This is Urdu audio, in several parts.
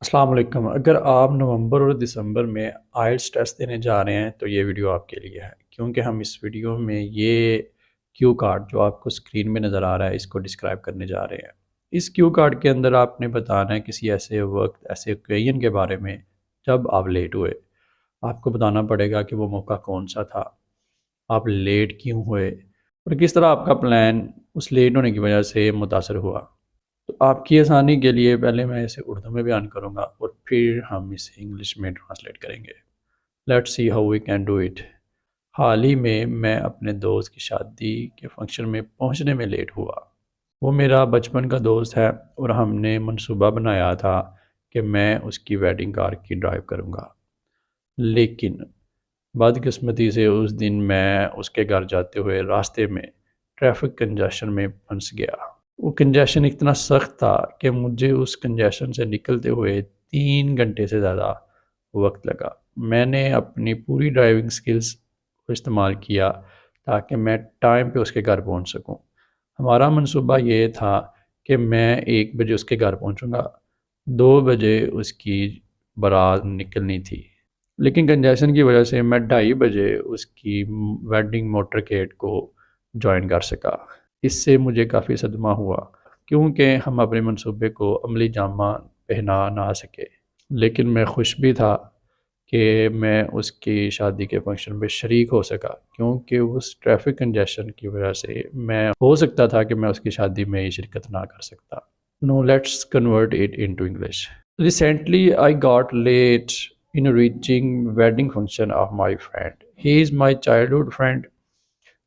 السلام علیکم۔ اگر آپ نومبر اور دسمبر میں آئلٹس ٹیسٹ دینے جا رہے ہیں تو یہ ویڈیو آپ کے لیے ہے، کیونکہ ہم اس ویڈیو میں یہ کیو کارڈ جو آپ کو اسکرین میں نظر آ رہا ہے اس کو ڈسکرائب کرنے جا رہے ہیں۔ اس کیو کارڈ کے اندر آپ نے بتانا ہے کسی ایسے وقت، ایسے اوکیزن کے بارے میں جب آپ لیٹ ہوئے۔ آپ کو بتانا پڑے گا کہ وہ موقع کون سا تھا، آپ لیٹ کیوں ہوئے، اور کس طرح آپ کا پلان اس لیٹ ہونے کی وجہ سے متاثر ہوا۔ تو آپ کی آسانی کے لیے پہلے میں اسے اردو میں بیان کروں گا اور پھر ہم اسے انگلش میں ٹرانسلیٹ کریں گے۔ Let's see how we can do it. حال ہی میں اپنے دوست کی شادی کے فنکشن میں پہنچنے میں لیٹ ہوا۔ وہ میرا بچپن کا دوست ہے اور ہم نے منصوبہ بنایا تھا کہ میں اس کی ویڈنگ کار کی ڈرائیو کروں گا، لیکن بدقسمتی سے اس دن میں اس کے گھر جاتے ہوئے راستے میں ٹریفک کنجیشن میں پھنس گیا۔ وہ کنجیشن اتنا سخت تھا کہ مجھے اس کنجیشن سے نکلتے ہوئے 3 گھنٹے سے زیادہ وقت لگا۔ میں نے اپنی پوری ڈرائیونگ سکلز کو استعمال کیا تاکہ میں ٹائم پہ اس کے گھر پہنچ سکوں۔ ہمارا منصوبہ یہ تھا کہ میں 1 بجے اس کے گھر پہنچوں گا، 2 بجے اس کی بارات نکلنی تھی، لیکن کنجیشن کی وجہ سے میں 2:30 بجے اس کی ویڈنگ موٹر کو جوائن کر سکا۔ اس سے مجھے کافی صدمہ ہوا کیونکہ ہم اپنے منصوبے کو عملی جامہ پہنا نہ سکے، لیکن میں خوش بھی تھا کہ میں اس کی شادی کے فنکشن میں شریک ہو سکا، کیونکہ اس ٹریفک کنجیشن کی وجہ سے میں ہو سکتا تھا کہ میں اس کی شادی میں شرکت نہ کر سکتا۔ Now let's convert it into English. Recently, I got late in reaching wedding function of my friend. He is my childhood friend,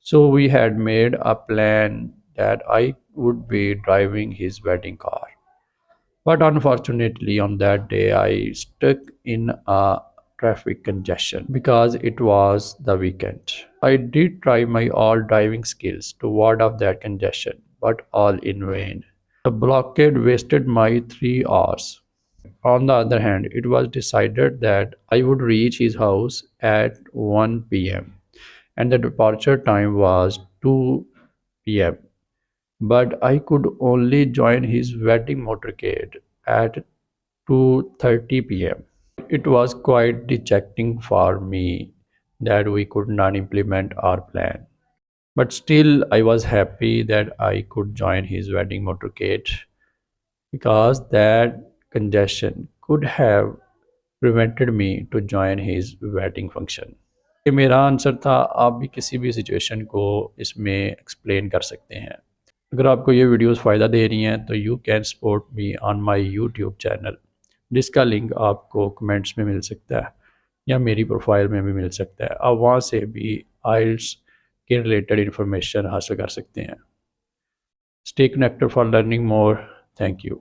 so we had made a plan that I would be driving his wedding car. But unfortunately, on that day, I stuck in a traffic congestion because it was the weekend. I did try my all driving skills to ward off that congestion, but all in vain. The blockade wasted my 3 hours. On the other hand, it was decided that I would reach his house at 1 p.m. and the departure time was 2 p.m. But I could only join his wedding motorcade at 2:30 p.m. It was quite dejecting for me that we could not implement our plan. But still, I was happy that I could join his wedding motorcade because that congestion could have prevented me to join his wedding function. یہ میرا آنسر تھا، آپ بھی کسی بھی سچویشن کو اس میں ایکسپلین کر سکتے ہیں۔ اگر آپ کو یہ ویڈیوز فائدہ دے رہی ہیں تو you can support me on my YouTube channel, جس کا لنک آپ کو کمنٹس میں مل سکتا ہے یا میری پروفائل میں بھی مل سکتا ہے۔ آپ وہاں سے بھی آئلٹس کے ریلیٹڈ انفارمیشن حاصل کر سکتے ہیں۔ Stay connected for learning more. Thank you.